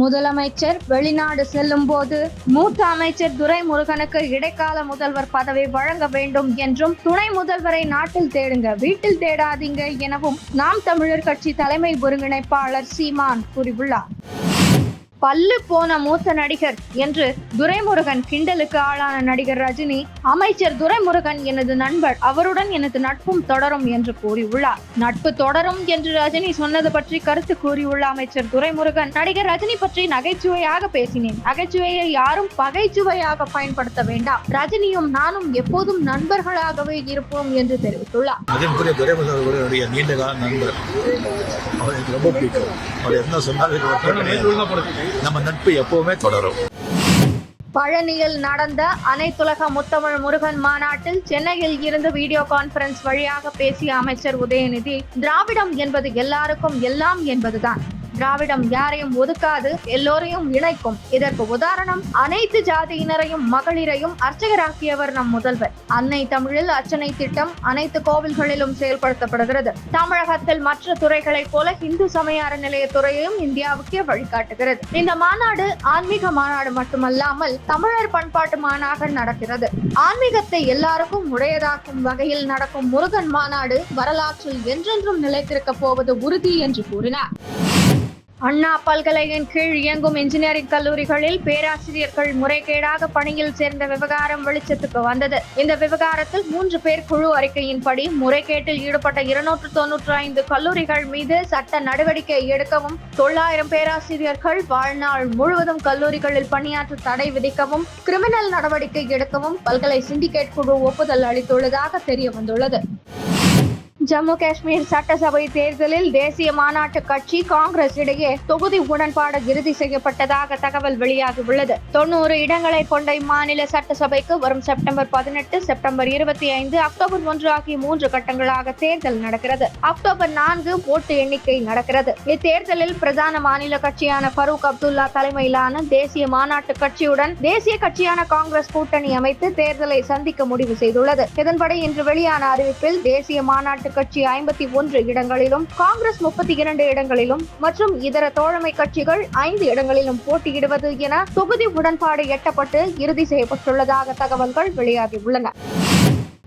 முதலமைச்சர் வெளிநாடு செல்லும் போது மூத்த அமைச்சர் துரைமுருகனுக்கு இடைக்கால முதல்வர் பதவி வழங்க வேண்டும் என்றும், துணை முதல்வரை நாட்டில் தேடுங்க, வீட்டில் தேடாதீங்க எனவும் நாம் தமிழர் கட்சி தலைமை ஒருங்கிணைப்பாளர் சீமான் கூறியுள்ளார். பல்லு போன மூத்த நடிகர் என்று துரைமுருகன் கிண்டலுக்கு ஆளான நடிகர் ரஜினி, அமைச்சர் துரைமுருகன் எனது நண்பர், அவருடன் எனது நட்பும் தொடரும் என்று கூறியுள்ளார். நட்பு தொடரும் என்று ரஜினி சொன்னது பற்றி கருத்து கூறியுள்ள அமைச்சர் துரைமுருகன், நடிகர் ரஜினி பற்றி நகைச்சுவையாக பேசினேன். நகைச்சுவையை யாரும் பகைச்சுவையாக பயன்படுத்த வேண்டாம். ரஜினியும் நானும் எப்போதும் நண்பர்களாகவே இருப்போம் என்று தெரிவித்துள்ளார். நம்ம நட்பு எப்பவுமே தொடரும். பழனியில் நடந்த அனைத்துலக முத்தமிழ் முருகன் மாநாட்டில் சென்னையில் இருந்து வீடியோ கான்பரன்ஸ் வழியாக பேசிய அமைச்சர் உதயநிதி, திராவிடம் என்பது எல்லாருக்கும் எல்லாம் என்பதுதான். திராவிடம் யாரையும் ஒதுக்காது, எல்லோரையும் இணைக்கும். இதற்கு உதாரணம், அனைத்து ஜாதியினரையும் மகளிரையும் அர்ச்சகராக்கியவர் நம் முதல்வர். அன்னை தமிழில் அர்ச்சனை திட்டம் அனைத்து கோவில்களிலும் செயல்படுத்தப்படுகிறது. தமிழகத்தில் மற்ற துறைகளைப் போல இந்து சமய அறநிலையத்துறையையும் இந்தியாவுக்கே வழிகாட்டுகிறது. இந்த மாநாடு ஆன்மீக மாநாடு மட்டுமல்லாமல் தமிழர் பண்பாட்டு மாநாடு நடக்கிறது. ஆன்மீகத்தை எல்லாருக்கும் உடையதாக்கும் வகையில் நடக்கும் முருகன் மாநாடு வரலாற்றில் என்றென்றும் நிலைத்திருக்க போவது உறுதி என்று கூறினார். அண்ணா பல்கலையின் கீழ் இயங்கும் இன்ஜினியரிங் கல்லூரிகளில் பேராசிரியர்கள் முறைகேடாக பணியில் சேர்ந்த விவகாரம் வெளிச்சத்துக்கு வந்தது. இந்த விவகாரத்தில் 3 பேர் குழு அறிக்கையின்படி முறைகேட்டில் ஈடுபட்ட 295 கல்லூரிகள் மீது சட்ட நடவடிக்கை எடுக்கவும், 900 பேராசிரியர்கள் வாழ்நாள் முழுவதும் கல்லூரிகளில் பணியாற்ற தடை விதிக்கவும், கிரிமினல் நடவடிக்கை எடுக்கவும் பல்கலை சிண்டிகேட் குழு ஒப்புதல் அளித்துள்ளதாக தெரிய வந்துள்ளது. ஜம்மு காஷ்மீர் சட்டசபை தேர்தலில் தேசிய மாநாட்டு கட்சி காங்கிரஸ் இடையே தொகுதி உடன்பாடு இறுதி செய்யப்பட்டதாக தகவல் வெளியாகியுள்ளது. 90 இடங்களை கொண்ட இம்மாநில சட்டசபைக்கு வரும் செப்டம்பர் 18, செப்டம்பர் 25, அக்டோபர் 1 ஆகிய 3 கட்டங்களாக தேர்தல் நடக்கிறது. அக்டோபர் 4 ஓட்டு எண்ணிக்கை நடக்கிறது. இத்தேர்தலில் பிரதான மாநில கட்சியான ஃபரூக் அப்துல்லா தலைமையிலான தேசிய மாநாட்டு கட்சியுடன் தேசிய கட்சியான காங்கிரஸ் கூட்டணி அமைத்து தேர்தலை சந்திக்க முடிவு செய்துள்ளது. இதன்படி இன்று வெளியான அறிவிப்பில் தேசிய மாநாட்டு கட்சி 51 இடங்களிலும், காங்கிரஸ் 32 இடங்களிலும் மற்றும் இதர தோழமை கட்சிகள் 5 இடங்களிலும் போட்டியிடுவது என தொகுதி உடன்பாடு எட்டப்பட்டு இறுதி செய்யப்பட்டுள்ளதாக தகவல்கள் வெளியாகியுள்ளன.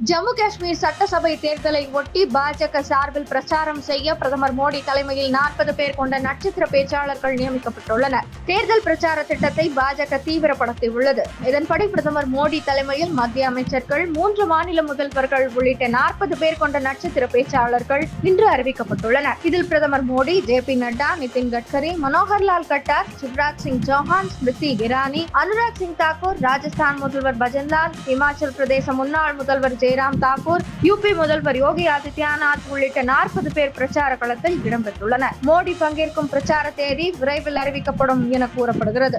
ஜம்மு காஷ்மீர் சட்டசபை தேர்தலை ஒட்டி பாஜக சார்பில் பிரச்சாரம் செய்ய பிரதமர் மோடி தலைமையில் 40 பேர் கொண்ட நட்சத்திர பேச்சாளர்கள் நியமிக்கப்பட்டுள்ளனர். தேர்தல் பிரச்சார திட்டத்தை பாஜக தீவிரப்படுத்தியுள்ளது. இதன்படி பிரதமர் மோடி தலைமையில் மத்திய அமைச்சர்கள், 3 மாநில முதல்வர்கள் உள்ளிட்ட 40 பேர் கொண்ட நட்சத்திர பேச்சாளர்கள் இன்று அறிவிக்கப்பட்டுள்ளனர். இதில் பிரதமர் மோடி, ஜே.பி. நட்டா, நிதின் கட்கரி, மனோகர்லால் கட்டார், சிவராஜ் சிங் சௌஹான், ஸ்மிருதி இரானி, அனுராக் சிங் தாக்கூர், ராஜஸ்தான் முதல்வர் பஜன்லால், இமாச்சல் பிரதேச முன்னாள் முதல்வர் ஜெயராம் தாக்கூர், யூபி முதல்வர் யோகி ஆதித்யநாத் உள்ளிட்ட 40 பேர் பிரச்சார களத்தில் இடம்பெற்றுள்ளனர். மோடி பங்கேற்கும் பிரச்சார தேதி விரைவில் அறிவிக்கப்படும் என கூறப்படுகிறது.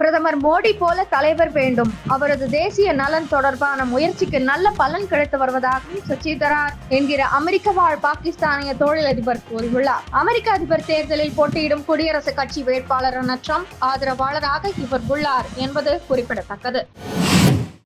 பிரதமர் மோடி போல தலைவர் வேண்டும். அவரது தேசிய நலன் தொடர்பான முயற்சிக்கு நல்ல பலன் கிடைத்து வருவதாகவும் சச்சிதரார் என்கிற அமெரிக்க வாழ் பாகிஸ்தானிய தொழிலதிபர் கூறியுள்ளார். அமெரிக்க அதிபர் தேர்தலில் போட்டியிடும் குடியரசுக் கட்சி வேட்பாளரான ட்ரம்ப் ஆதரவாளராக இவர் உள்ளார் என்பது குறிப்பிடத்தக்கது.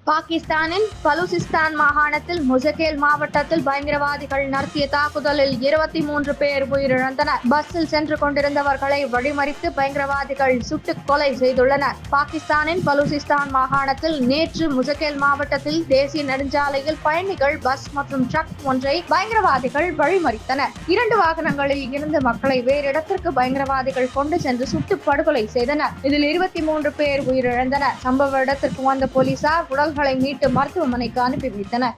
பாகிஸ்தானின் பலூசிஸ்தான் மாகாணத்தில் முசகேல் மாவட்டத்தில் பயங்கரவாதிகள் நடத்திய தாக்குதலில் 23 பேர் உயிரிழந்தனர். பஸ்ஸில் சென்று கொண்டிருந்தவர்களை வழிமறித்து பயங்கரவாதிகள் சுட்டுக் கொலை செய்துள்ளனர். பாகிஸ்தானின் பலூசிஸ்தான் மாகாணத்தில் நேற்று முசகேல் மாவட்டத்தில் தேசிய நெடுஞ்சாலையில் பயணிகள் பஸ் மற்றும் ட்ரக் ஒன்றை பயங்கரவாதிகள் வழிமறித்தனர். 2 வாகனங்களில் இருந்து மக்களை வேறு இடத்திற்கு பயங்கரவாதிகள் கொண்டு சென்று சுட்டு படுகொலை செய்தனர். இதில் 23 பேர் உயிரிழந்தனர். சம்பவ இடத்திற்கு வந்த போலீசார் உடல்களை மீட்டு மருத்துவமனைக்கு அனுப்பி வைத்தனர்.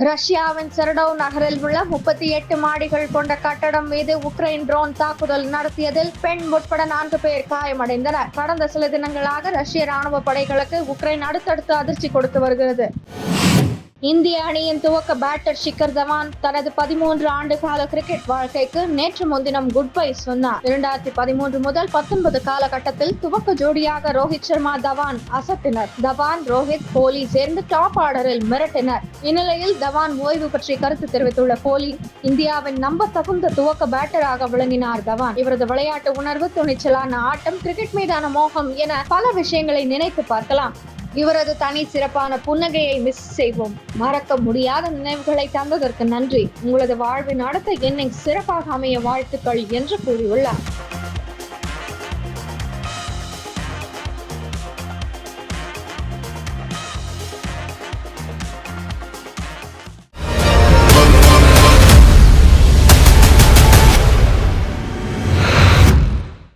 ரஷ்யாவின் செரடோவ் நகரில் உள்ள 38 மாடிகள் கொண்ட கட்டடம் மீது உக்ரைன் ட்ரோன் தாக்குதல் நடத்தியதில் பெண் உட்பட 4 பேர் காயமடைந்தனர். கடந்த சில தினங்களாக ரஷ்ய ராணுவ படைகளுக்கு உக்ரைன் அடுத்தடுத்து அதிர்ச்சி கொடுத்து வருகிறது. இந்திய அணியின் துவக்க பேட்டர் ஷிகர் தவான் தனது 13 ஆண்டு கால கிரிக்கெட் வாழ்க்கைக்கு நேற்று முன்தினம் குட் பை சொன்னார். 2013 முதல் 19 காலகட்டத்தில் துவக்க ஜோடியாக ரோஹித் சர்மா, தவான் அசத்தினர். தவான், ரோஹித், கோலி சேர்ந்து டாப் ஆர்டரில் மிரட்டினர். இந்நிலையில் தவான் ஓய்வு பற்றி கருத்து தெரிவித்துள்ள கோலி, இந்தியாவின் நம்ப தகுந்த துவக்க பேட்டராக விளங்கினார் தவான். இவரது விளையாட்டு உணர்வு, துணிச்சலான ஆட்டம், கிரிக்கெட் மீதான மோகம் என பல விஷயங்களை நினைத்து பார்க்கலாம். இவரது தனி சிறப்பான புன்னகையை மிஸ் செய்வோம். மறக்க முடியாத நினைவுகளை தந்ததற்கு நன்றி. உங்களது வாழ்வின் அடுத்த எண்ணெய் சிறப்பாக அமைய வாழ்த்துக்கள் என்று கூறியுள்ளார்.